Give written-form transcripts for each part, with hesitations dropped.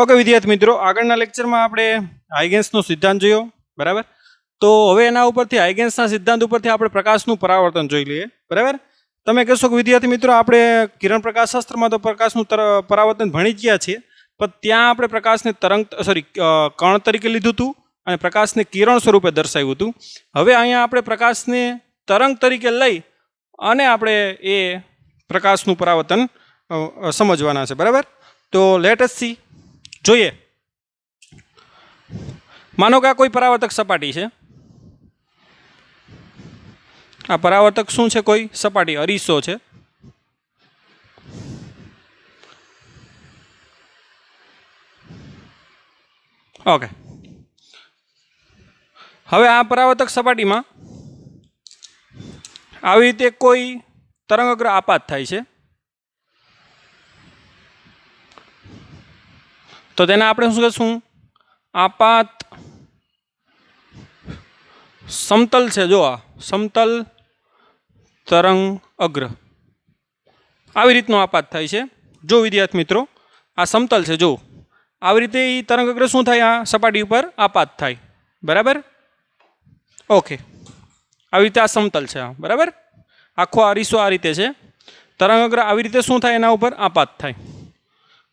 Okay विद्यार्थी मित्रों, આગળના લેક્ચરમાં આપણે હાઇગેન્સનો સિદ્ધાંત જોયો, બરાબર। તો હવે એના ઉપરથી હાઇગેન્સના સિદ્ધાંત ઉપરથી આપણે પ્રકાશનું પરાવર્તન જોઈ લઈએ, બરાબર। તમે કહેશો કે વિદ્યાર્થી મિત્રો આપણે કિરણ પ્રકાશશાસ્ત્રમાં તો પ્રકાશનું પરાવર્તન ભણી જ ગયા છીએ, પણ ત્યાં આપણે પ્રકાશને કણ તરીકે લીધું હતું અને પ્રકાશને કિરણ સ્વરૂપે દર્શાવ્યું હતું। હવે અહીંયા આપણે પ્રકાશને તરંગ તરીકે લઈ અને આપણે એ પ્રકાશનું પરાવર્તન સમજવાના છે, બરાબર। તો લેટ અસ સી, જોઈએ। માનો કે આ કોઈ પરાવર્તક સપાટી છે, આ પરાવર્તક શું છે? કોઈ સપાટી, અરીસો છે। ઓકે, હવે આ પરાવર્તક સપાટીમાં આવી રીતે કોઈ તરંગાગ્ર આપાત થાય છે, તો તેને આપણે શું કહીશું? આપાત સમતલ છે। જો આ સમતલ તરંગ અગ્ર આવી રીતનો આપાત થાય છે। જો વિદ્યાર્થી મિત્રો આ સમતલ છે, જો આવી રીતે એ તરંગ અગ્ર શું થાય? આ સપાટી ઉપર આપાત થાય, બરાબર। ઓકે, આવી રીતે આ સમતલ છે, બરાબર। આખો અરીસો આ રીતે છે, તરંગ અગ્ર આવી રીતે શું થાય? એના ઉપર આપાત થાય।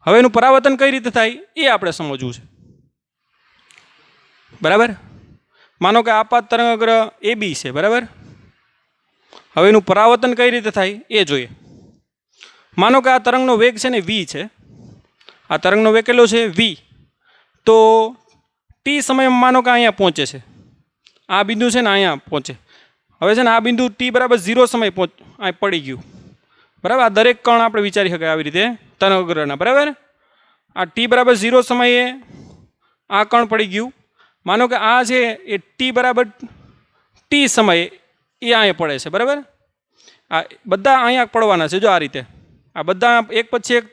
હવે એનું પરાવર્તન કઈ રીતે થાય એ આપણે સમજવું છે, બરાબર। માનો કે આપાત તરંગ અગ્ર AB છે, બરાબર। હવે એનું પરાવર્તન કઈ રીતે થાય એ જોઈએ। માનો કે આ તરંગનો વેગ છે ને V છે, આ તરંગનો વેગ કેટલો છે? V। તો T સમયમાં માનો કે અહીંયા પહોંચે છે, આ બિંદુ છે ને અહીંયા પહોંચે। હવે છે ને આ બિંદુ T બરાબર 0 સમય અહીં પડી ગયું, બરાબર। આ દરેક કણ આપણે વિચારી શકાય આવી રીતે તરંગ અગ્રના, બરાબર। આ T બરાબર 0 સમયે આ કણ પડી ગયું। માનો કે આ છે એ T બરાબર T સમયે એ અહીંયા પડે છે, બરાબર। આ બધા અહીંયા પડવાના છે, જો આ રીતે આ બધા એક પછી એક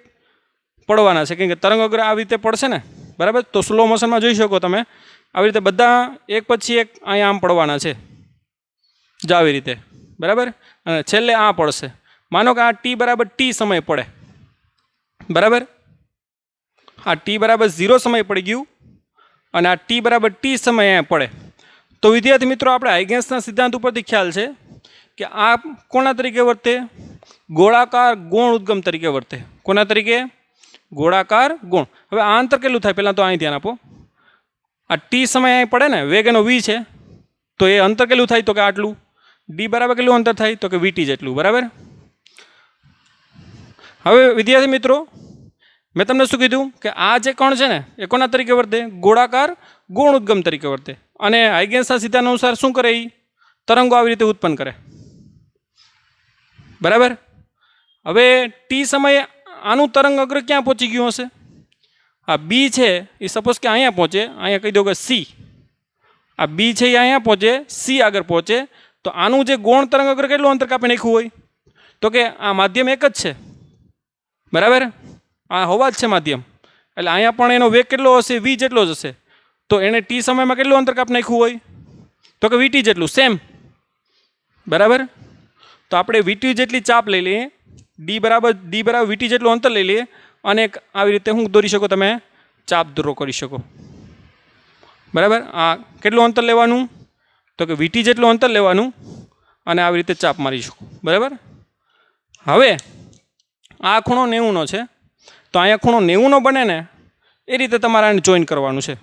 પડવાના છે, કેમ કે તરંગ અગ્ર આવી રીતે પડશે ને, બરાબર। તો સ્લો મોશનમાં જોઈ શકો તમે, આવી રીતે બધા એક પછી એક અહીંયા આમ પડવાના છે, જો આવી રીતે, બરાબર। અને છેલ્લે આ પડશે। માનો કે આ T બરાબર T સમય પડે, બરાબર। આ T બરાબર 0 સમય પડી ગયું અને આ T બરાબર T સમય અહીંયા પડે। તો વિદ્યાર્થી મિત્રો આપણે હાઇગેન્સના સિદ્ધાંત ઉપરથી ખ્યાલ છે કે આ કોના તરીકે વર્તે? ગોળાકાર ગૌણ ઉદ્ગમ તરીકે વર્તે। કોના તરીકે? ગોળાકાર ગૌણ। હવે આ અંતર કેટલું થાય પહેલાં તો અહીં ધ્યાન આપો। આ T સમય અહીં પડે ને, વેગ એનો V છે, તો એ અંતર કેટલું થાય? તો કે આટલું। D બરાબર કેટલું અંતર થાય? તો કે VT જેટલું, બરાબર। હવે વિદ્યાર્થી મિત્રો મેં તમને શું કીધું કે આ જે કણ છે ને એ કોના તરીકે વર્તે? ગોળાકાર ગૌણ ઉદ્ગમ તરીકે વર્તે। અને હાઇગેન્સના સિદ્ધાંત અનુસાર શું કરે? એ તરંગો આવી રીતે ઉત્પન્ન કરે, બરાબર। હવે T સમયે આનું તરંગ અગ્ર ક્યાં પહોંચી ગયું હશે? આ B છે એ સપોઝ કે અહીંયા પહોંચે, અહીંયા કહી દો કે C, આ B છે એ અહીંયા પહોંચે, C આગળ પહોંચે, તો આનું જે ગૌણ તરંગ અગ્ર કેટલું અંતર કાપી નાખ્યું હોય? તો કે આ માધ્યમ એક જ છે, બરાબર। આ હોવા જ છે માધ્યમ, એટલે અહીંયા પણ એનો વેગ કેટલો હશે? V જેટલો જ હશે। તો એણે T સમયમાં કેટલું અંતર કાપી નાખ્યું હોય? તો કે VT જેટલું, સેમ, બરાબર। તો આપણે VT જેટલી ચાપ લઈ લઈએ, D બરાબર VT જેટલું અંતર લઈ લઈએ અને આવી રીતે હું દોરી શકો, તમે ચાપ ડ્રો કરી શકો, બરાબર। આ કેટલું અંતર લેવાનું? તો કે VT જેટલું અંતર લેવાનું અને આવી રીતે ચાપ મારી શકો, બરાબર। હવે આ ખૂણો 90નો છે, તો અહીંયા ખૂણો 90નો બને ને એ રીતે તમારે આને જોઈન કરવાનું છે,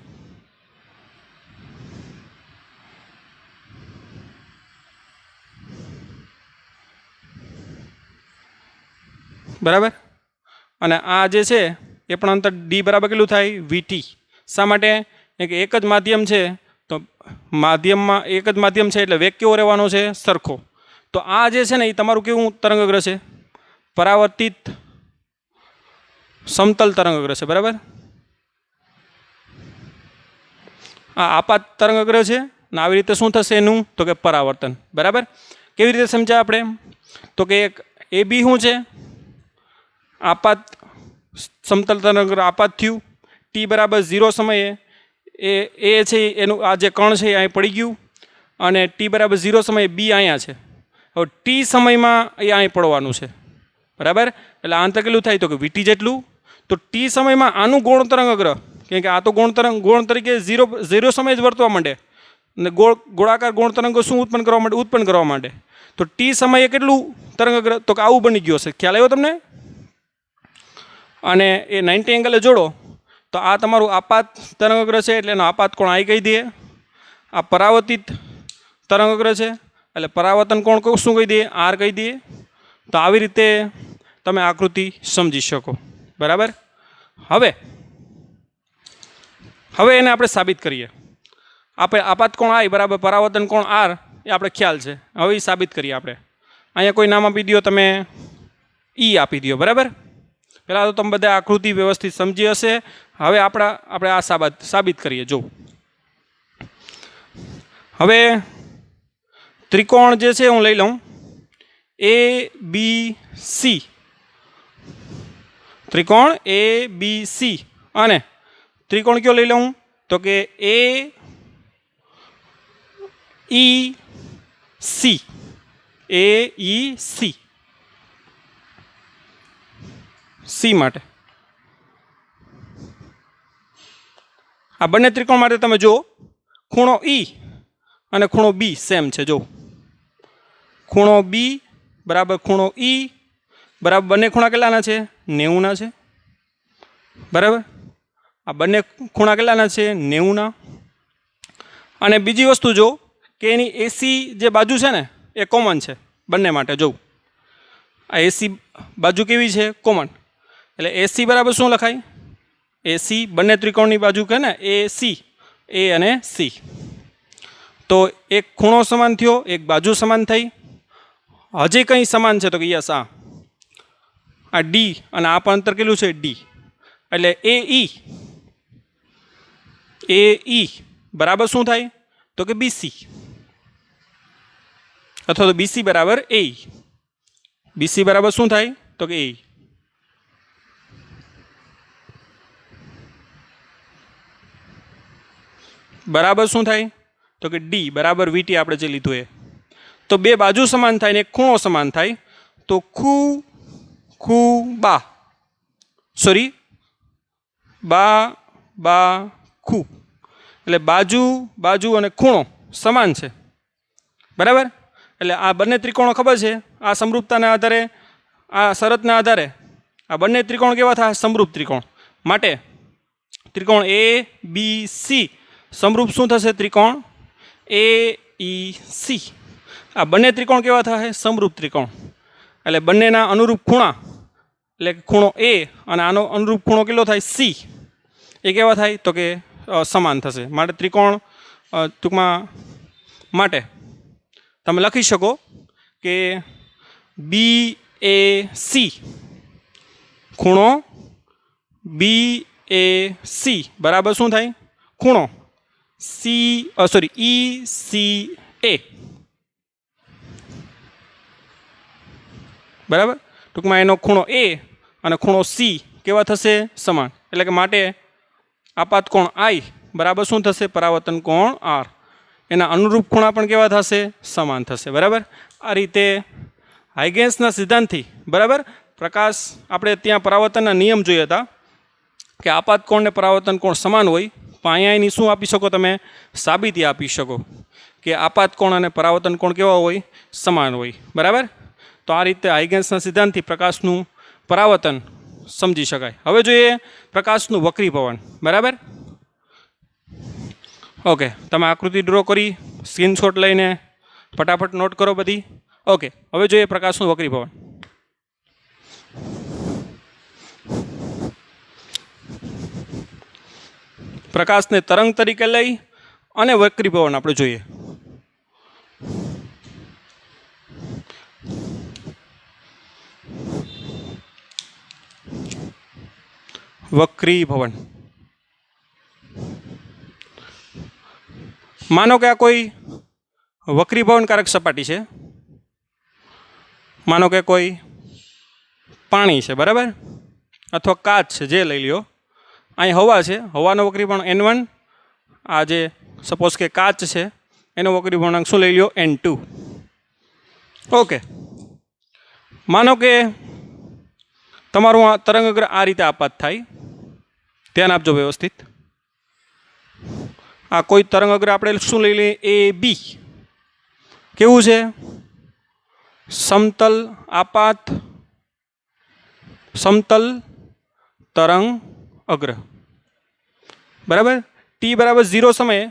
બરાબર। અને આ જે છે એ પણ અંતર D બરાબર કેટલું થાય? VT। શા માટે? કે એક જ માધ્યમ છે, તો માધ્યમમાં એક જ માધ્યમ છે એટલે વેગ કેવો રહેવાનો છે? સરખો। તો આ જે છે ને એ તમારું કેવું તરંગ અગ્ર છે? પરાવર્તિત સમતલ તરંગ અગ્ર છે, બરાબર। આ આપાત તરંગ અગ્ર છે ને આવી રીતે શું થશે એનું? તો કે પરાવર્તન, બરાબર। કેવી રીતે સમજ્યા આપણે? તો કે એક AB શું છે? આપાત સમતલ તરંગ અગ્ર આપાત થયું, T બરાબર 0 સમયે એ છે એનું આ જે કણ છે એ અહીં પડી ગયું અને T બરાબર 0 સમયે B અહીંયા છે। હવે T સમયમાં એ અહીં પડવાનું છે, બરાબર। એટલે આ અંતર કેટલું થાય? તો કે VT જેટલું। तो टी समय में आनु गौण तरंग अग्र केम के आ तो गौण तरीके 0 समय ज वर्तवा मांडे ने गोळाकार गौण तरंगो शुं उत्पन्न करवा मांडे तो टी समय केटलुं तरंग अग्र तो के आवुं बनी गयुं हशे ख्याल आव्यो तमने अने ए 90 एंगले जोड़ो तो आ तमारुं आपात तरंग अग्र छे एटले एनो आपात कोण आई कही दीए आ परावर्तित तरंग अग्र छे एटले परावर्तन कोण शुं कही दीए आर कही दीए तो આવી રીતે તમે આકૃતિ સમજી શકો બરાબર હવે એને આપણે સાબિત કરીએ આપણે આપાત કોણ આઈ બરાબર પરાવર્તન કોણ આર એ આપણે ખ્યાલ છે હવે એ સાબિત કરીએ આપણે અહીંયા કોઈ નામ આપી દો તમે ઈ આપી દો બરાબર પહેલાં તો તમે બધા આકૃતિ વ્યવસ્થિત સમજી હશે હવે આપણે આ સાબિત કરીએ જો હવે ત્રિકોણ જે છે હું લઈ લઉં ए बी सी त्रिकोण ए बी सी अने त्रिकोण क्यों लई लऊं तो के ए ई सी ए ई सी सी माटे आ बने त्रिकोण माटे तमे जो खूणो ई अने खूणो बी सेम छे जो खूणो बी बराबर खूणो ई बराबर बने खूणा केटलाना छे 90 ना छे बराबर आ बने खूणा केटलाना छे 90 ना अने बीजी वस्तु जो के एनी एसी जे बाजू छे ने ए कॉमन छे बने माटे जो आ एसी बाजू केवी छे कॉमन एटले एसी बराबर शुं लखाय एसी बने त्रिकोणनी बाजू के ने ए सी ए अने सी तो एक खूणो समान थयो एक बाजू समान थई हजे कहीं समान है तो कि यस आ डी और आप अंतर केलू है डी एटले ए ई बराबर शू थाय तो कि बीसी अथवा तो बीसी बराबर ए बीसी बराबर शू थाय तो कि ए बराबर शू थाय तो कि डी बराबर वीटी आपणे जे लीधुं ए तो बे बाजू समान थाय ने खूणो समान थाय तो खू खू बा सॉरी बा बा खू एटले बाजू बाजू अने खूणो समान छे बराबर एटले आ बने त्रिकोणो खबर छे आ समरूपताना आधारे आ शरतना आधारे आ बने त्रिकोण केवा थाय समरूप त्रिकोण माटे त्रिकोण ए बी सी समरूप शुं थशे त्रिकोण ए ई सी आ बने त्रिकोण केवा थाय समरूप त्रिकोण एटले बनेना अनुरूप खूणा एटले खूणो ए अने आनो अनुरूप खूणो केटलो थाय सी ए केवा थाय तो के समान थशे माटे त्रिकोण टूंकमां माटे तमे लखी शको के बी ए सी खूणो बी ए सी बराबर शुं थाय खूणो सी सॉरी ई सी ए बराबर टूंक में एनो खूणो ए और खूणो सी केवा थशे समान एटले के माटे आपात कोण आई बराबर शुं थशे परावर्तन कोण आर एना अनुरूप खूणा पण केवा थशे समान थशे बराबर आ रीते हाइगेन्सना सिद्धांतथी बराबर प्रकाश आपणे त्यां परावर्तनना नियम जोया हता के आपात कोण ने परावर्तन कोण समान होय पण अहींया एनी शुं आपी शको तमे साबिती आपी शको के आपात कोण अने परावर्तन कोण केवा होय समान होय बराबर तो आ रीते हाइगेन्सना सिद्धांतथी प्रकाशनु परावर्तन समझी शकाय हवे जोईए प्रकाशनु वक्रीभवन बराबर ओके तमे आकृति ड्रो करी स्क्रीनशॉट लईने फटाफट नोट करो बधी ओके हवे जोईए प्रकाशनु वक्रीभवन प्रकाश ने तरंग तरीके लई अने वक्रीभवन आपणे जोईए वक्रीभवन मानो कि आ कोई वक्रीभवनकारक सपाटी है मानो कि कोई पानी है बराबर अथवा काच है जे लई लो अहीं हवा है हवानो वक्रीभवन N1 आज सपोज के काच है एनो वक्रीभवनांक शुं लई लो N2 ओके मानो कि તમારું આ તરંગ અગ્ર આ રીતે આપાત થાય. ધ્યાન આપજો વ્યવસ્થિત. આ કોઈ તરંગ અગ્ર આપણે શું લઈ લઈએ? એ બી. કેવું છે? સમતલ આપાત સમતલ તરંગ અગ્ર. બરાબર. ટી બરાબર 0 સમયે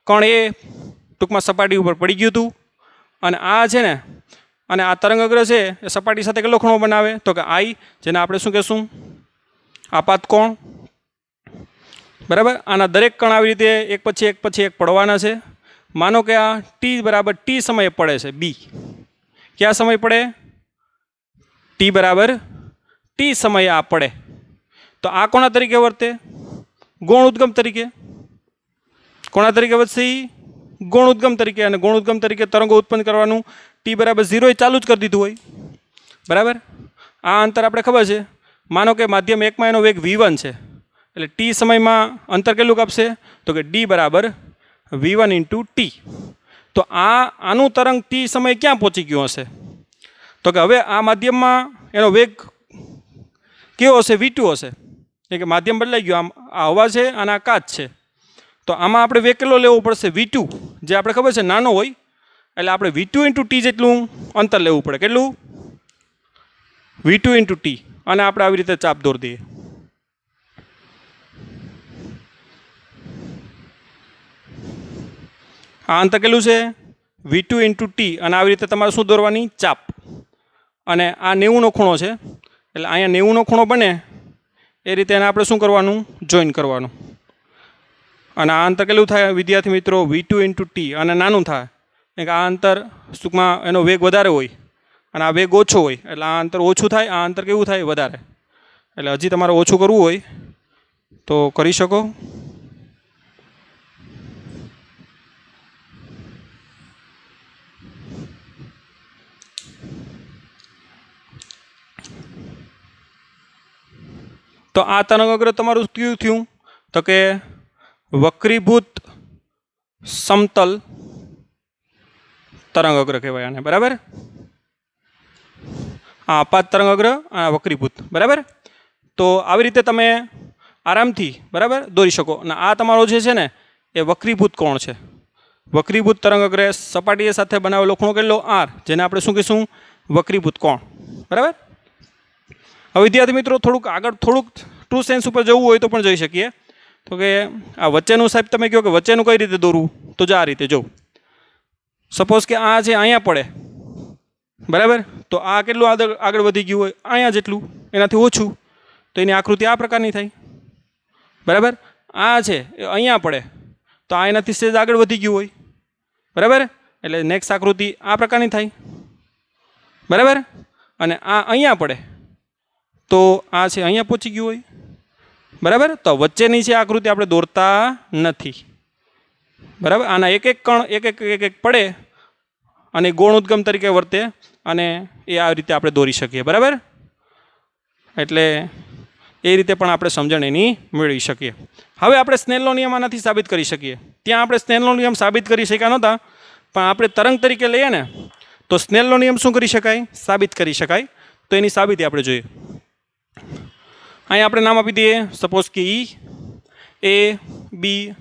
કણ એ ટૂંકમાં સપાટી ઉપર પડી ગયું હતું અને આ છે ને અને આ તરંગ અગ્ર છે એ સપાટી સાથે કેટલો ખૂણો બનાવે? તો કે આઈ, જેને આપણે શું કહેશું? આપાત કોણ. બરાબર. આના દરેક કણ આવી રીતે એક પછી એક પડવાના છે. માનો કે આ ટી બરાબર ટી સમયે પડે છે બી. કયા સમય પડે? ટી બરાબર ટી સમયે આ પડે. તો આ કોના તરીકે વર્તે? ગૌણ ઉદ્ગમ તરીકે. કોના તરીકે વધશે? ગૌણ ઉદ્ગમ તરીકે. અને ગૌણ ઉદ્ગમ તરીકે તરંગો ઉત્પન્ન કરવાનું ટી બરાબર 0 એ ચાલુ જ કરી દીધું હોય. બરાબર. આ અંતર આપણે ખબર છે. માનો કે માધ્યમ 1માં એનો વેગ v1 છે, એટલે ટી સમયમાં અંતર કેટલું કાપશે? તો કે ડી બરાબર v1 ઇન્ટુ ટી. તો આનું તરંગ ટી સમયે ક્યાં પહોંચી ગયું હશે? તો કે હવે આ માધ્યમમાં એનો વેગ કેવો હશે? v2 હશે. એટલે કે માધ્યમ બદલાઈ ગયું. આ હવા છે અને આ કાચ છે. તો આમાં આપણે વેગ કેટલો લેવો પડશે? v2, જે આપણે ખબર છે નાનો હોય, એટલે આપણે v2 ઇન્ટુ ટી જેટલું અંતર લેવું પડે. કેટલું? v2 into T. અને આપણે આવી રીતે ચાપ દોરી દઈએ. આ અંતર કેટલું છે? v2 into T. અને આવી રીતે તમારે શું દોરવાની? ચાપ. અને આ 90નો ખૂણો છે, એટલે અહીંયા 90નો ખૂણો બને એ રીતે એને આપણે શું કરવાનું? જોઈન કરવાનું. અને આ અંતર કેટલું થાય વિદ્યાર્થી મિત્રો? v2 into T. અને નાનું થાય એટલે આ અંતર ટૂંકમાં એનો વેગ વધારે હોય અને આ વેગ ઓછો હોય, એટલે આ અંતર ઓછું થાય, આ અંતર કેવું થાય? વધારે. એટલે હજી તમારે ઓછું કરવું હોય તો કરી શકો. તો આ તરંગ અગ્ર તમારું કયું થયું? તો કે વક્રીભૂત સમતલ તરંગ અગ્ર કહેવાય આને. બરાબર. આ આપાત તરંગ અગ્ર અને વક્રીભૂત. બરાબર. તો આવી રીતે તમે આરામથી બરાબર દોરી શકો. અને આ તમારો જે છે ને એ વક્રીભૂત કોણ છે. વક્રીભૂત તરંગ અગ્ર સપાટી સાથે બનાવેલો ખૂણો કેટલો? આર, જેને આપણે શું કહીશું? વક્રીભૂત કોણ. બરાબર. હવે વિદ્યાર્થી મિત્રો થોડુંક ટ્રુ સેન્સ ઉપર જવું હોય તો પણ જઈ શકીએ. તો કે આ વચ્ચેનું સાહેબ તમે કહો કે વચ્ચેનું કઈ રીતે દોરવું? તો જો આ રીતે જો. સપોઝ કે આ છે અહીંયા પડે. બરાબર. તો આ કેટલું આગળ વધી ગયું હોય? અહીંયા જેટલું, એનાથી ઓછું. તો એની આકૃતિ આ પ્રકારની થાય. બરાબર. આ છે એ અહીંયા પડે તો આ એનાથી સહેજ આગળ વધી ગયું હોય. બરાબર. એટલે નેક્સ્ટ આકૃતિ આ પ્રકારની થાય. બરાબર. અને આ અહીંયા પડે તો આ છે અહીંયા પહોંચી ગયું હોય. બરાબર. તો વચ્ચેની છે આકૃતિ આપણે દોરતા નથી. બરાબર. આના એક કણ એક પડે અને ગૌણ ઉદ્ગમ તરીકે વર્તે અને એ આ રીતે આપણે દોરી શકીએ. બરાબર. એટલે એ રીતે પણ આપણે સમજણ એની મેળવી શકીએ. હવે આપણે સ્નેલનો નિયમ આનાથી સાબિત કરી શકીએ. ત્યાં આપણે સ્નેલનો નિયમ સાબિત કરી શક્યા નહોતા, પણ આપણે તરંગ તરીકે લઈએ ને તો સ્નેલનો નિયમ શું કરી શકાય? સાબિત કરી શકાય. તો એની સાબિતી આપણે જોઈએ. અહીંયા આપણે નામ આપી દઈએ. સપોઝ કે ઈ, એ, બી,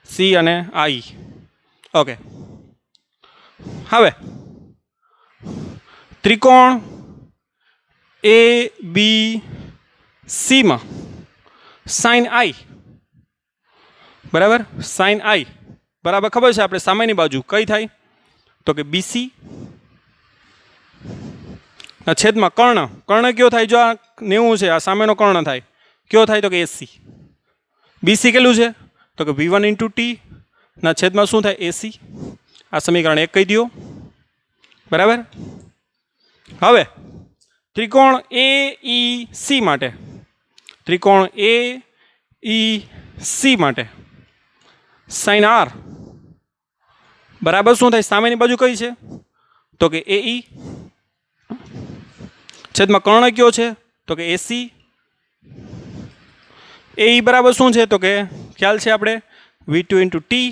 સી અને આ ઈ. ઓકે. હવે ત્રિકોણ એ બી સીમાં સાઇન આઈ. બરાબર. સાઇન આઈ બરાબર ખબર છે આપણે સામેની બાજુ કઈ થાય? તો કે બીસી છેદમાં કર્ણ કયો થાય? જો આ 90 છે, આ સામેનો કર્ણ થાય, કયો થાય? તો કે એસી. બીસી કેટલું છે? તો કે v1 ઇન્ટુ ટી ના છેદમાં શું થાય? એસી. આ સમીકરણ 1 કહી દો. બરાબર. હવે ત્રિકોણ એ ઈ સી માટે, ત્રિકોણ એ ઈ સી માટે સાઇન આર બરાબર શું થાય? સામેની બાજુ કઈ છે? તો કે એ ઈ છેદમાં કર્ણ કયો છે? તો કે એસી. એ ઈ બરાબર શું છે? તો કે ખ્યાલ છે આપણે v2 ઇન્ટુ ટી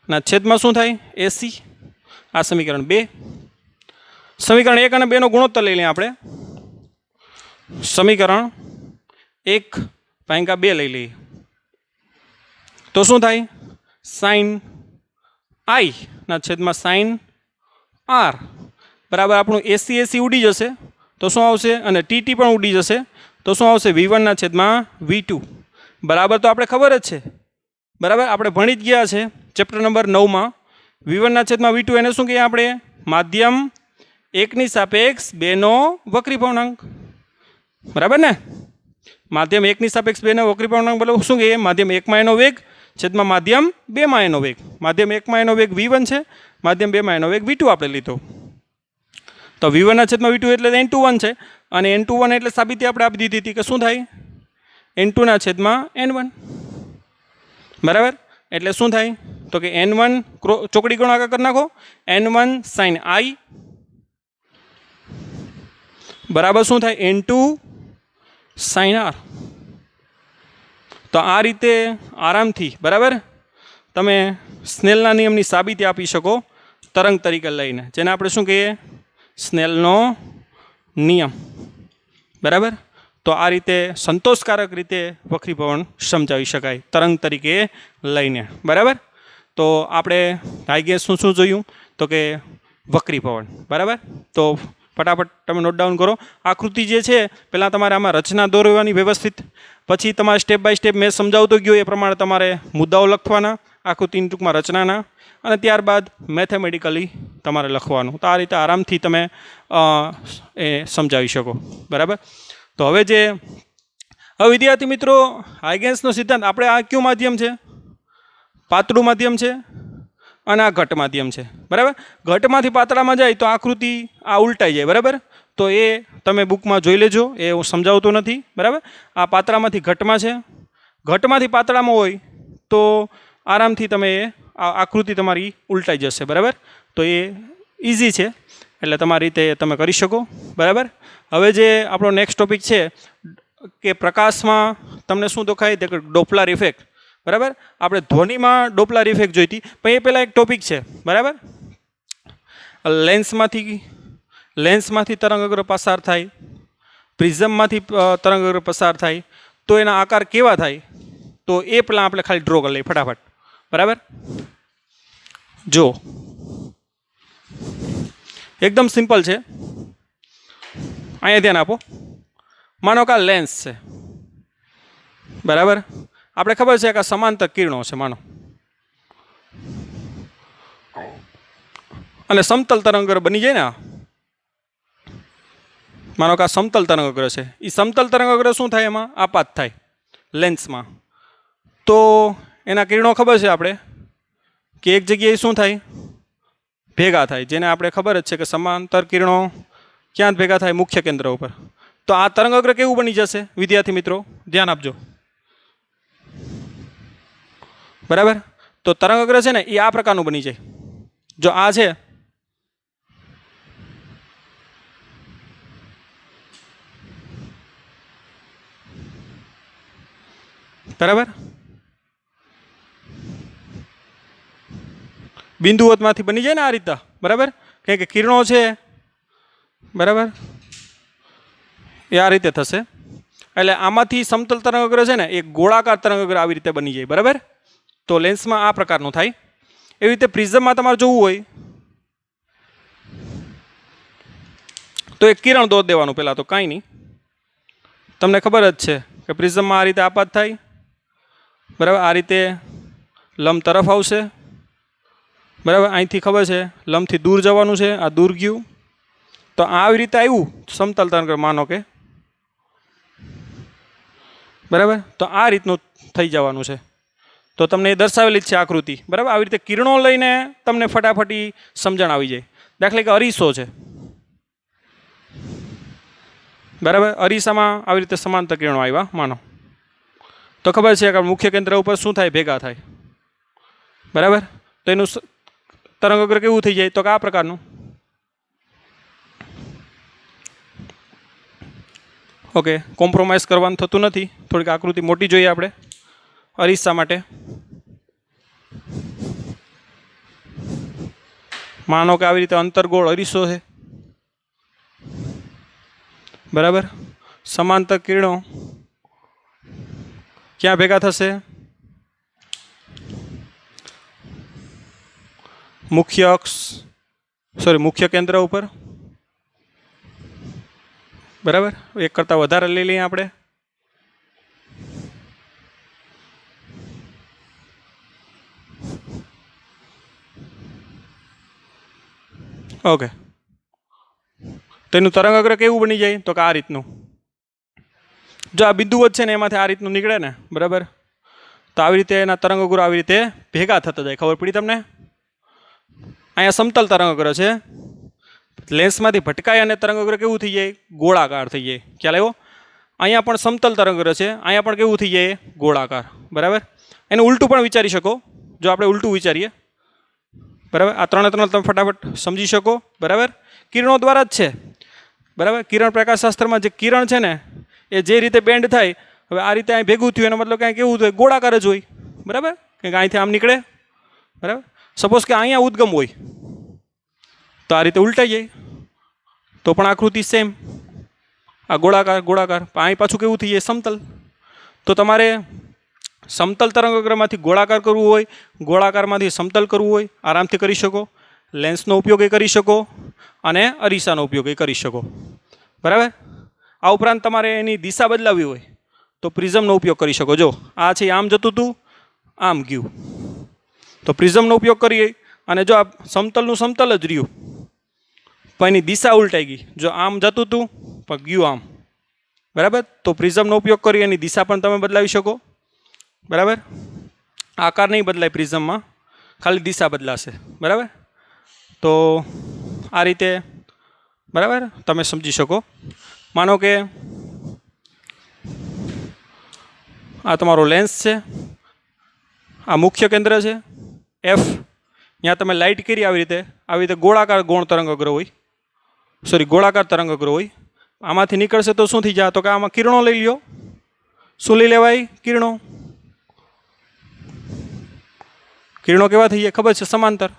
ના છેદમાં શું થાય? એસી. આ સમીકરણ 2. સમીકરણ 1 અને 2 નો ગુણોત્તર લઈ લઈએ આપણે. समीकरण 1/2 લઈ લઈએ તો શું થાય? સાઇન આઈ ના છેદમાં સાઇન આર બરાબર આપણું એસી ઉડી જશે તો શું આવશે? અને ટીટી પણ ઉડી જશે તો શું આવશે? V1 ના છેદમાં V2 બરાબર. તો આપણે ખબર જ છે બરાબર, આપણે ભણી જ ગયા છે ચેપ્ટર નંબર 9માં. V1 ના છેદમાં V2 એને શું કહીએ આપણે? માધ્યમ 1 ની સાપેક્ષ 2 નો વક્રી પૂર્ણાંક બરાબર ને. માધ્યમ 1 ની સાપેક્ષ 2 નો વક્રી પૂર્ણાંક બોલો શું કહીએ? માધ્યમ 1 માં એનો વેગ છેદમાં માધ્યમ 2 માં એનો વેગ. માધ્યમ 1 માં એનો વેગ V1 છે, માધ્યમ 2 માં એનો વેગ V2 આપણે લીધો. તો V1 ના છેદમાં V2 એટલે N21 છે અને N21 એટલે સાબિતી આપણે આપી દીધી હતી કે શું થાય? N2 ના છેદમાં N1 બરાબર. એટલે શું થાય? તો કે N1 ચોકડી ગુણાકાર કરી નાખો, N1 sin I બરાબર શું થાય? N2 sin R. તો આ રીતે આરામથી બરાબર તમે સ્નેલના નિયમની સાબિતી આપી શકો તરંગ તરીકે લઈને, જેને આપણે શું કહીએ? સ્નેલનો નિયમ બરાબર. તો આ રીતે સંતોષકારક રીતે વક્રીભવન સમજાવી શકાય તરંગ તરીકે લઈને બરાબર. તો આપણે હાઈગેસનું શું જોયું? તો કે વક્રીભવન બરાબર. તો ફટાફટ તમે નોટ ડાઉન કરો. આકૃતિ જે છે પહેલાં તમારે આમાં રચના દોરવાની વ્યવસ્થિત, પછી તમારે સ્ટેપ બાય સ્ટેપ મેં સમજાવતો ગયો એ પ્રમાણે તમારે મુદ્દાઓ લખવાના આકૃતિની ટૂંકમાં રચનાના, અને ત્યારબાદ મેથેમેટિકલી તમારે લખવાનું. તો આ રીતે આરામથી તમે એ સમજાવી શકો બરાબર. તો હવે વિદ્યાર્થી મિત્રો હાઈગેન્સનો સિદ્ધાંત આપણે આ કયું માધ્યમ છે? પાતળું માધ્યમ છે અને આ ઘટ માધ્યમ છે બરાબર. ઘટમાંથી પાતળામાં જાય તો આકૃતિ આ ઉલટાઈ જાય બરાબર. તો એ તમે બુકમાં જોઈ લેજો, એ હું સમજાવતો નથી બરાબર. આ પાતળામાંથી ઘટમાં છે, ઘટમાંથી પાતળામાં હોય તો આરામથી તમે આ આકૃતિ તમારી ઉલટાઈ જશે બરાબર. તો એ ઇઝી છે એટલે તમારી રીતે તમે કરી શકો બરાબર. હવે જે આપણો નેક્સ્ટ ટોપિક છે કે પ્રકાશમાં તમને શું દેખાય? તે ડોપલર ઇફેક્ટ બરાબર. આપણે ધ્વનિમાં ડોપલર ઇફેક્ટ જોઈતી, પણ એ પહેલાં એક ટોપિક છે બરાબર. લેન્સમાંથી તરંગઅગ્ર પસાર થાય, પ્રિઝમમાંથી તરંગઅગ્ર પસાર થાય તો એના આકાર કેવા થાય? તો એ પહેલાં આપણે ખાલી ડ્રો કરી લઈએ ફટાફટ બરાબર. જો એકદમ સિમ્પલ છે, અહીંયા ધ્યાન આપો. માનો કે આ લેન્સ છે બરાબર. આપણે ખબર છે કે આ સમાંતર કિરણો છે માનો, અને સમતલ તરંગઅગ્ર બની જાય ને. માનો કે આ સમતલ તરંગઅગ્ર છે, એ સમતલ તરંગઅગ્ર શું થાય? એમાં આપાત થાય લેન્સમાં. તો એના કિરણો ખબર છે આપણે કે એક જગ્યાએ શું થાય? ભેગા થાય, જેને આપણે ખબર જ છે કે સમાંતર કિરણો ક્યાં ભેગા થાય? મુખ્ય કેન્દ્ર ઉપર. તો આ તરંગઅગ્ર કેવું બની જશે વિદ્યાર્થી મિત્રો? ધ્યાન આપજો બરાબર. તો તરંગઅગ્ર છે ને એ આ પ્રકારનું બની જાય. જો આ છે બરાબર, બિંદુવતમાંથી બની જાય ને આ રીતના બરાબર. કારણ કે કિરણો છે બરાબર એ આ રીતે થશે. એટલે આમાંથી સમતલ તરંગઅગ્ર છે ને એ ગોળાકાર તરંગઅગ્ર આવી રીતે બની જાય બરાબર. તો લેન્સમાં આ પ્રકારનું થાય. એવી રીતે પ્રિઝમમાં તમારે જોવું હોય તો એક કિરણ દોર દેવાનું પહેલાં. તો કાંઈ નહીં, તમને ખબર જ છે કે પ્રિઝમમાં આ રીતે આપાત થાય બરાબર. આ રીતે લંબ તરફ આવશે બરાબર. અહીંથી ખબર છે લંબથી દૂર જવાનું છે, આ દૂર ગયું. તો આવી રીતે આવ્યું સમતલ તરંગઅગ્ર માનો કે બરાબર. તો આ રીતનું થઈ જવાનું છે. તો તમને એ દર્શાવેલી જ છે આકૃતિ બરાબર. આવી રીતે કિરણો લઈને તમને ફટાફટી સમજણ આવી જાય. દાખલા કે અરીસો છે બરાબર. અરીસામાં આવી રીતે સમાંતર કિરણો આવ્યા માનો, તો ખબર છે કે મુખ્ય કેન્દ્ર ઉપર શું થાય? ભેગા થાય બરાબર. તો એનું તરંગઅગ્ર કેવું થઈ જાય? તો કે આ પ્રકારનું. ઓકે, કોમ્પ્રોમાઇઝ કરવાનું થતું નથી, થોડીક આકૃતિ મોટી જોઈએ આપણે અરીસા માટે. માનો કે આવી રીતે અંતરગોળ અરીસો છે બરાબર. समांतर किरणों क्या भेगा थशे? मुख्य अक्ष सॉरी मुख्य केंद्र पर बराबर। एक करता वधारे लई लईए आपणे। ओके तेनु तरंग अग्र केवुं बनी जाए तो कि आ रीतनु जो आ बिंदु वच्चे ने एमांथी आ रीतनु निकळे ने बराबर। तो આવી રીતે એના તરંગ અગ્રો આવી રીતે ભેગા થતા જાય। ખબર પડી તમને? અહીંયા સમતલ તરંગ અગ્ર છે, લેન્સમાંથી ભટકાય અને તરંગ અગ્ર કેવું થઈ જાય? ગોળાકાર થઈ જાય। ખ્યાલ આવ્યો? અહીંયા પણ સમતલ તરંગ અગ્ર છે, અહીંયા પણ કેવું થઈ જાય? ગોળાકાર બરાબર। એનું ઉલટું પણ વિચારી શકો જો આપણે ઉલટું વિચારીએ બરાબર। આ ત્રણે ત્રણ તમે ફટાફટ સમજી શકો બરાબર। કિરણો દ્વારા જ છે બરાબર। કિરણ પ્રકાશશાસ્ત્રમાં જે કિરણ છે ને એ જે રીતે બેન્ડ થાય, હવે આ રીતે અહીં ભેગું થયું એનો મતલબ કાંઈ કેવું થાય? ગોળાકાર જ હોય બરાબર। કે અહીંથી આમ નીકળે બરાબર। સપોઝ કે અહીંયા ઉદ્ગમ હોય તો આ રીતે ઉલટાઈ જાય તો પણ આકૃતિ સેમ, આ ગોળાકાર ગોળાકાર, અહીં પાછું કેવું થઈ જાય? સમતલ। તો તમારે સમતલ તરંગ અગ્રમાંથી ગોળાકાર કરવું હોય, ગોળાકારમાંથી સમતલ કરવું હોય, આરામથી કરી શકો। લેન્સનો ઉપયોગ એ કરી શકો અને અરીસાનો ઉપયોગ એ કરી શકો બરાબર। આ ઉપરાંત તમારે એની દિશા બદલાવી હોય તો પ્રિઝમનો ઉપયોગ કરી શકો। જો આ છે આમ જતું હતું, આમ ગયું, તો પ્રિઝમનો ઉપયોગ કરીએ અને જો આ સમતલનું સમતલ જ રહ્યું પણ એની દિશા ઉલટાઈ ગઈ, જો આમ જતું હતું પણ ગયું આમ બરાબર, તો પ્રિઝમનો ઉપયોગ કરી એની દિશા પણ તમે બદલાવી શકો બરાબર। આકાર નહીં બદલાય પ્રિઝમમાં, ખાલી દિશા બદલાશે બરાબર। તો આ રીતે બરાબર તમે સમજી શકો। માનો કે આ તમારો લેન્સ છે, આ મુખ્ય કેન્દ્ર છે એફ, ત્યાં તમે લાઇટ કરી આવી રીતે ગોળાકાર ગૌણ તરંગ અગ્ર હોય, સોરી ગોળાકાર તરંગ અગ્ર હોય, આમાંથી નીકળશે તો શું થઈ જાય? તો કે આમાં કિરણો લઈ લ્યો। શું લઈ લેવાય? કિરણો। કિરણો કેવા થઈ જાય ખબર છે? સમાંતર।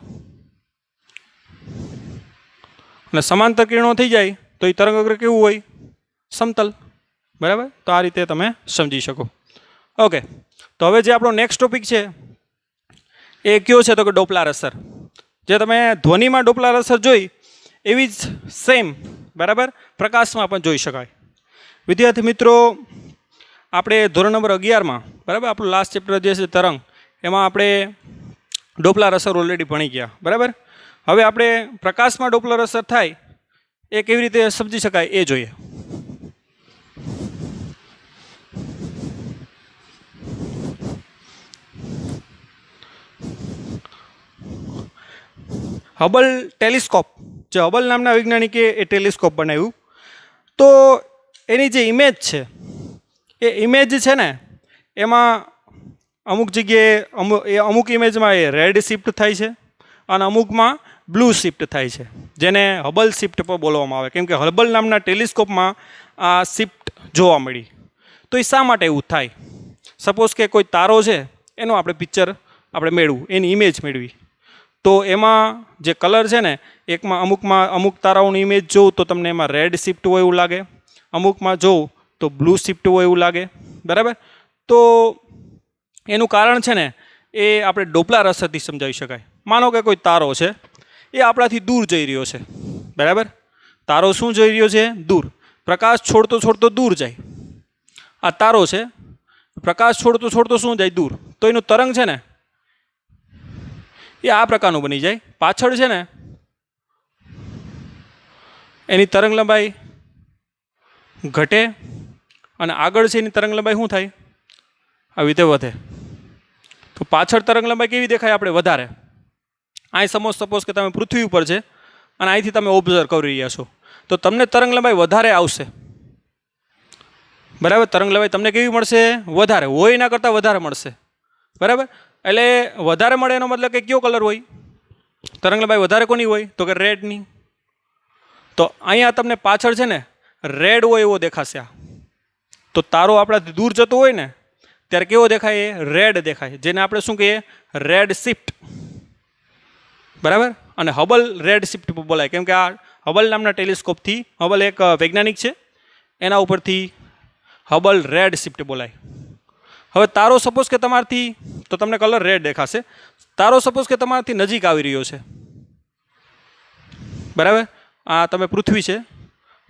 અને સમાંતર કિરણો થઈ જાય તો એ તરંગ અગ્ર કેવું હોય? સમતલ બરાબર। તો આ રીતે તમે સમજી શકો। ઓકે, તો હવે જે આપણો નેક્સ્ટ ટોપિક છે એ કયો છે? તો કે ડોપલાર અસર। જે તમે ધ્વનિમાં ડોપલાર અસર જોઈ એવી જ સેમ બરાબર પ્રકાશમાં પણ જોઈ શકાય। વિદ્યાર્થી મિત્રો, આપણે ધોરણ નંબર 11માં બરાબર આપણું લાસ્ટ ચેપ્ટર જે છે તરંગ, એમાં આપણે ડોપલાર અસર ઓલરેડી ભણી ગયા બરાબર। હવે આપણે પ્રકાશમાં ડોપલાર અસર થાય એ કેવી રીતે સમજી શકાય એ જોઈએ। હબલ ટેલિસ્કોપ, જે હબલ નામના વૈજ્ઞાનિકે એ ટેલિસ્કોપ બનાવ્યું, તો એની જે ઇમેજ છે એ ઇમેજ છે ને એમાં અમુક જગ્યાએ અમુક ઇમેજમાં એ રેડ શિફ્ટ થાય છે અને અમુકમાં બ્લુ શિફ્ટ થાય છે, જેને હબલ શિફ્ટ પણ બોલવામાં આવે, કેમ કે હબલ નામના ટેલિસ્કોપમાં આ શિફ્ટ જોવા મળી। તો એ શા માટે એવું થાય? સપોઝ કે કોઈ તારો છે એનો આપણે પિક્ચર આપણે મેળવું, એની ઇમેજ મેળવી, તો એમાં જે કલર છે ને અમુક તારાઓની ઇમેજ જોઉં તો તમને એમાં રેડ શિફ્ટ હોય એવું લાગે, અમુકમાં જોઉં તો બ્લુ શિફ્ટ હોય એવું લાગે બરાબર। તો એનું કારણ છે ને એ આપણે ડોપલાર અસરથી સમજાવી શકાય। માનો કે કોઈ તારો છે એ આપણાથી દૂર જઈ રહ્યો છે બરાબર। તારો શું જઈ રહ્યો છે? દૂર। પ્રકાશ છોડતો છોડતો દૂર જાય। આ તારો છે, પ્રકાશ છોડતો છોડતો શું જાય? દૂર। તો એનું તરંગ છે ને એ આ પ્રકારનું બની જાય। પાછળ છે ને એની તરંગ લંબાઈ ઘટે અને આગળ છે એની તરંગ લંબાઈ શું થાય? આવી રીતે વધે। તો પાછળ તરંગ લંબાઈ કેવી દેખાય? આપણે વધારે। અહીં સપોઝ કે તમે પૃથ્વી ઉપર છે અને અહીંથી તમે ઓબ્ઝર્વ કરી રહ્યા છો તો તમને તરંગ લંબાઈ વધારે આવશે બરાબર। તરંગ લંબાઈ તમને કેવી મળશે? વધારે હોય એના કરતાં વધારે મળશે બરાબર। એટલે વધારે મળે એનો મતલબ કે કયો કલર હોય? તરંગ લંબાઈ વધારે કોની હોય? તો કે રેડની। તો અહીંયા તમને પાછળ છે ને રેડ હોય એવો દેખાશે આ। તો તારો આપણાથી દૂર જતો હોય ને ત્યારે કેવો દેખાય? રેડ દેખાય, જેને આપણે શું કહીએ? રેડ શિફ્ટ બરાબર। અને હબલ રેડ શિફ્ટ બોલાય, કેમ કે આ હબલ નામના ટેલિસ્કોપથી, હબલ એક વૈજ્ઞાનિક છે, એના ઉપરથી હબલ રેડ શિફ્ટ બોલાય. હવે તારો સપોઝ કે તમારથી, તો તમને કલર રેડ દેખાશે, તારો સપોઝ કે તમારાથી નજીક આવી રહ્યો છે, બરાબર. આ તમે પૃથ્વી છે,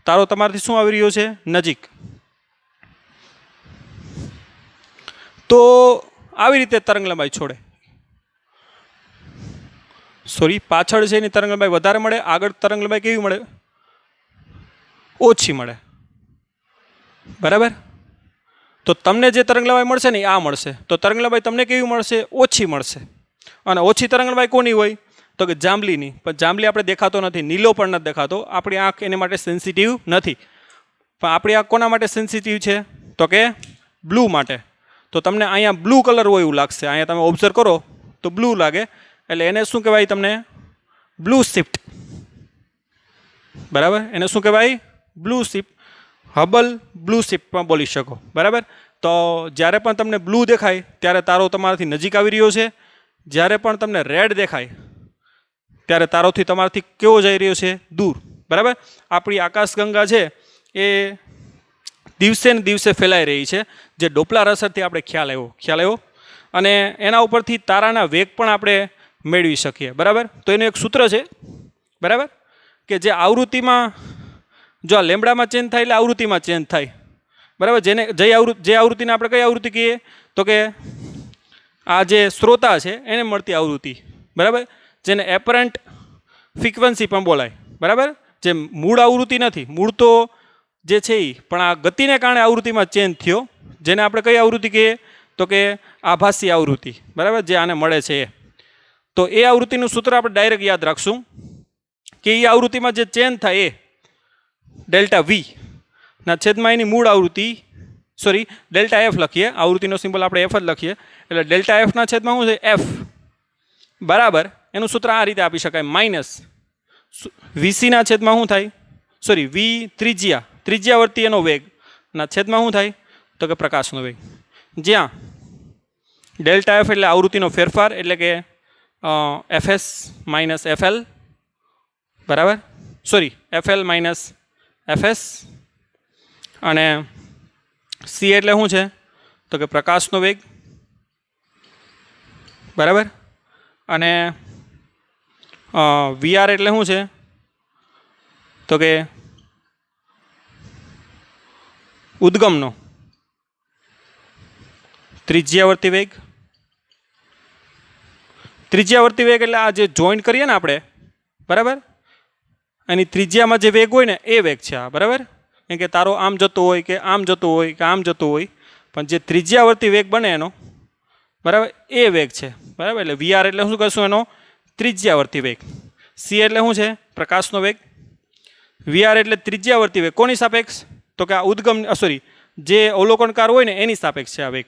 તારો તમારાથી શું આવી રહ્યો છે? નજીક. તો આવી રીતે તરંગ લંબાઈ છોડે. સોરી, પાછળ છે એની તરંગ લંબાઈ વધારે મળે, આગળ તરંગ લંબાઈ કેવી મળે? ઓછી મળે, બરાબર. તો તમને જે તરંગ લંબાઈ મળશે ને આ મળશે. તો તરંગ લંબાઈ તમને કેવી મળશે? ઓછી મળશે. અને ઓછી તરંગ લંબાઈ કોની હોય? તો કે જાંબલીની. પણ જાંબલી આપણે દેખાતો નથી, નીલો પણ નથી દેખાતો, આપણી આંખ એની માટે સેન્સિટિવ નથી. પણ આપણી આંખ કોના માટે સેન્સિટિવ છે? તો કે બ્લુ માટે. તો તમને અહીંયા બ્લુ કલર હોય એવું લાગશે, અહીંયા તમે ઓબ્ઝર્વ કરો તો બ્લુ લાગે, એટલે એને શું કહેવાય? તમને બ્લુ શિફ્ટ, બરાબર. એને શું કહેવાય? Blue shift. Hubble blue shift પણ બોલી શકો, બરાબર. તો જ્યારે પણ તમને બ્લુ દેખાય ત્યારે તારો તમારાથી નજીક આવી રહ્યો છે, જ્યારે પણ તમને રેડ દેખાય ત્યારે તારોથી તમારાથી કેવો જઈ રહ્યો છે? દૂર, બરાબર. આપણી આકાશગંગા છે એ દિવસે ને દિવસે ફેલાઈ રહી છે, જે ડોપલાર અસરથી આપણે ખ્યાલ આવ્યો. અને એના ઉપરથી તારાના વેગ પણ આપણે મેળવી શકીએ, બરાબર. તો એનું એક સૂત્ર છે, બરાબર, કે જે આવૃત્તિમાં, જો આ લેમડામાં ચેન્જ થાય એટલે આવૃત્તિમાં ચેન્જ થાય, બરાબર. જે આવૃત્તિને આપણે કઈ આવૃત્તિ કહીએ? તો કે આ જે શ્રોતા છે એને મળતી આવૃત્તિ, બરાબર, જેને એપરન્ટ ફ્રીક્વન્સી પણ બોલાય, બરાબર. જે મૂળ આવૃત્તિ નથી, મૂળ તો જે છે એ પણ આ ગતિને કારણે આવૃત્તિમાં ચેન્જ થયો, જેને આપણે કઈ આવૃત્તિ કહીએ? તો કે આભાસી આવૃત્તિ, બરાબર, જે આને મળે છે એ. તો એ આવૃત્તિનું સૂત્ર આપણે ડાયરેક્ટ યાદ રાખશું કે એ આવૃત્તિમાં જે ચેન્જ થાય એ ડેલ્ટા વી ના છેદમાં એની મૂળ આવૃત્તિ, સોરી ડેલ્ટા એફ લખીએ, આવૃત્તિનો સિમ્બોલ આપણે એફ જ લખીએ, એટલે ડેલ્ટા એફના છેદમાં શું છે? એફ, બરાબર. એનું સૂત્ર આ રીતે આપી શકાય, માઇનસ વીસીના છેદમાં શું થાય? સોરી, વી ત્રિજ્યાવર્તી એનો વેગ ના છેદમાં શું થાય? તો કે પ્રકાશનો વેગ. જ્યાં ડેલ્ટા એફ એટલે આવૃત્તિનો ફેરફાર, એટલે કે એફએસ માઇનસ એફએલ, બરાબર. Sorry, FL minus FS. અને સી એટલે શું છે? તો કે પ્રકાશનો વેગ, બરાબર. અને વીઆર એટલે શું છે? તો કે ઉદ્ગમનો ત્રિજ્યાવર્તી વેગ. ત્રિજ્યાવર્તી વેગ એટલે આ જે જોઈન્ટ કરીએ ને આપણે, બરાબર, એની ત્રિજ્યામાં જે વેગ હોય ને એ વેગ છે આ, બરાબર. કેમ કે તારો આમ જતો હોય કે આમ જતો હોય કે આમ જતો હોય, પણ જે ત્રિજ્યાવર્તી વેગ બને એનો, બરાબર, એ વેગ છે, બરાબર. એટલે વીઆર એટલે શું કહેશું? એનો ત્રિજ્યાવર્તી વેગ. સી એટલે શું છે? પ્રકાશનો વેગ. વીઆર એટલે ત્રિજ્યાવર્તી વેગ કોની સાપેક્ષ? તો કે આ ઉદ્ગમ, સોરી, જે અવલોકનકાર હોય ને એની સાપેક્ષ છે આ વેગ,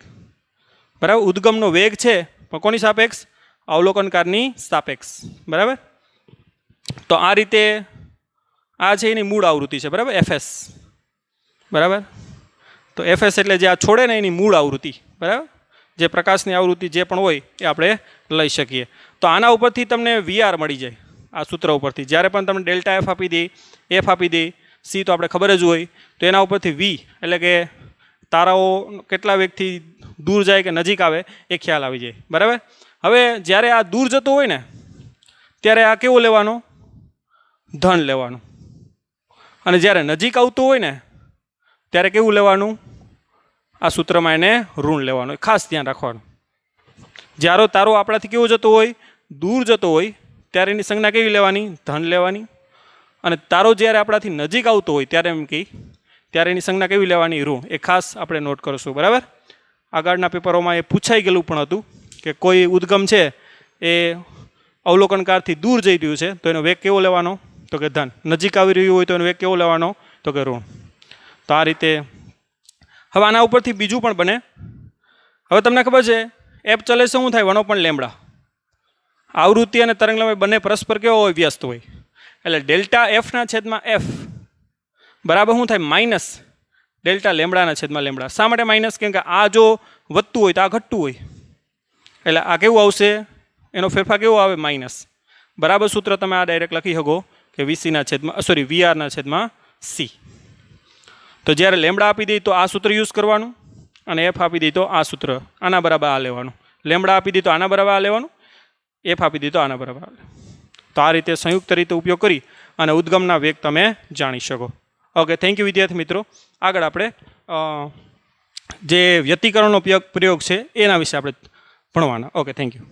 બરાબર. ઉદ્ગમનો વેગ છે પણ કોની સાપેક્ષ? અવલોકનકારની સાપેક્ષ, બરાબર. તો આ રીતે આ છે એની મૂળ આવૃત્તિ છે, બરાબર, એફએસ, બરાબર. તો એફએસ એટલે જે આ છોડે ને એની મૂળ આવૃત્તિ, બરાબર. જે પ્રકાશની આવૃત્તિ જે પણ હોય એ આપણે લઈ શકીએ. તો આના ઉપરથી તમને વીઆર મળી જાય, આ સૂત્ર ઉપરથી. જ્યારે પણ તમને ડેલ્ટા એફ આપી દે, એફ આપી દે, સી તો આપણે ખબર જ હોય, તો એના ઉપરથી વી એટલે કે તારાઓ કેટલા વેગથી દૂર જાય કે નજીક આવે એ ખ્યાલ આવી જાય, બરાબર. હવે જ્યારે આ દૂર જતો હોય ને ત્યારે આ કેવો લેવાનો? ધન લેવાનું. અને જ્યારે નજીક આવતું હોય ને ત્યારે કેવું લેવાનું? આ સૂત્રમાં એને ઋણ લેવાનું. ખાસ ધ્યાન રાખવાનું. જ્યારે તારો આપણાથી કેવો જતો હોય? દૂર જતો હોય ત્યારે એની સંજ્ઞા કેવી લેવાની? ધન લેવાની. અને તારો જ્યારે આપણાથી નજીક આવતો હોય ત્યારે એમ કહી, ત્યારે એની સંજ્ઞા કેવી લેવાની? ઋણ. એ ખાસ આપણે નોટ કરશું, બરાબર. આગળના પેપરોમાં એ પૂછાઈ ગયેલું પણ હતું કે કોઈ ઉદ્ગમ છે એ અવલોકનકારથી દૂર જઈ રહ્યું છે તો એનો વેગ કેવો લેવાનો? તો કે ધન. નજીક આવી રહ્યું હોય તો એનો વેગ કેવો લેવાનો? તો કે ઋણ. તો આ રીતે. હવે આના ઉપરથી બીજું પણ બને. હવે તમને ખબર છે એફ ચલે છે શું થાય? 1 લેમ્બડા. આવૃત્તિ અને તરંગ લંબાઈ બંને પરસ્પર કેવો હોય? વ્યસ્ત હોય. એટલે ડેલ્ટા એફના છેદમાં એફ બરાબર શું થાય? માઇનસ ડેલ્ટા લેમ્બડાના છેદમાં લેમ્બડા. શા માટે માઇનસ? કેમ કે આ જો વધતું હોય તો આ ઘટતું હોય, એટલે આ કેવું આવશે? એનો ફેરફાર કેવો આવે? માઇનસ. બરાબર. સૂત્ર તમે આ ડાયરેક્ટ લખી શકો કે વીસીના છેદમાં, સોરી, વીઆરના છેદમાં સી. તો તો જ્યારે લેમડા આપી દઈએ તો આ સૂત્ર યુઝ કરવાનું, અને એફ આપી દઈએ તો આ સૂત્ર આના બરાબર આ લેવાનું. લેમડા આપી દઈએ તો આના બરાબર આ લેવાનું, એફ આપી દઈએ તો આના બરાબર આ લેવાનું. તો આ રીતે સંયુક્ત રીતે ઉપયોગ કરી અને ઉદ્ગમના વેગ તમે જાણી શકો. ઓકે, થેન્ક યુ વિદ્યાર્થી મિત્રો. આગળ આપણે જે વ્યતિકરણનો પ્રયોગ છે એના વિશે આપણે ભણવાના. Okay, thank you.